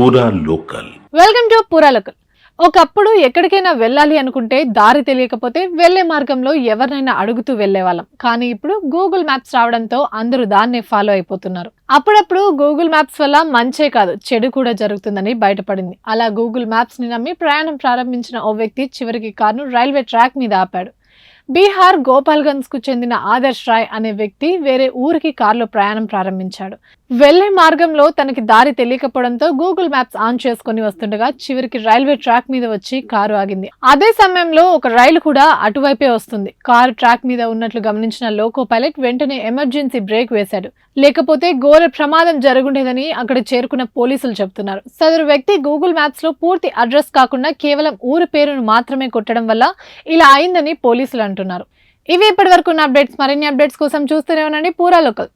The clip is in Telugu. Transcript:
పూరా లోకల్. వెల్కమ్ టు పూరా లోకల్. ఒకప్పుడు ఎక్కడికైనా వెళ్ళాలి అనుకుంటే దారి తెలియకపోతే వెళ్లే మార్గంలో ఎవరినైనా అడుగుతూ వెళ్లేవాళ్ళం. కానీ ఇప్పుడు గూగుల్ మ్యాప్స్ రావడంతో అందరూ దాన్నే ఫాలో అయిపోతున్నారు. అప్పుడప్పుడు గూగుల్ మ్యాప్స్ వల్ల మంచే కాదు చెడు కూడా జరుగుతుందని బయటపడింది. అలా గూగుల్ మ్యాప్స్ ని నమ్మి ప్రయాణం ప్రారంభించిన ఓ వ్యక్తి చివరికి కారును రైల్వే ట్రాక్ మీద ఆపాడు. బీహార్ గోపాల్గంజ్ కు చెందిన ఆదర్శ్ రాయ్ అనే వ్యక్తి వేరే ఊరికి కారులో ప్రయాణం ప్రారంభించాడు. వెళ్లే మార్గంలో తనకి దారి తెలియకపోవడంతో గూగుల్ మ్యాప్స్ ఆన్ చేసుకుని వస్తుండగా చివరికి రైల్వే ట్రాక్ మీద వచ్చి కారు ఆగింది. అదే సమయంలో ఒక రైలు కూడా అటువైపే వస్తుంది. కారు ట్రాక్ మీద ఉన్నట్లు గమనించిన లోకో పైలట్ వెంటనే ఎమర్జెన్సీ బ్రేక్ వేశాడు. లేకపోతే ఘోర ప్రమాదం జరుగుండేదని అక్కడ చేరుకున్న పోలీసులు చెబుతున్నారు. సదరు వ్యక్తి గూగుల్ మ్యాప్స్ లో పూర్తి అడ్రస్ కాకుండా కేవలం ఊరి పేరును మాత్రమే కొట్టడం వల్ల ఇలా అయిందని పోలీసులు అంటున్నారు. ఇవి ఇప్పటి వరకు ఉన్న అప్డేట్స్. మరిన్ని అప్డేట్స్ కోసం చూస్తూనే ఉండండి పూరా లోకల్.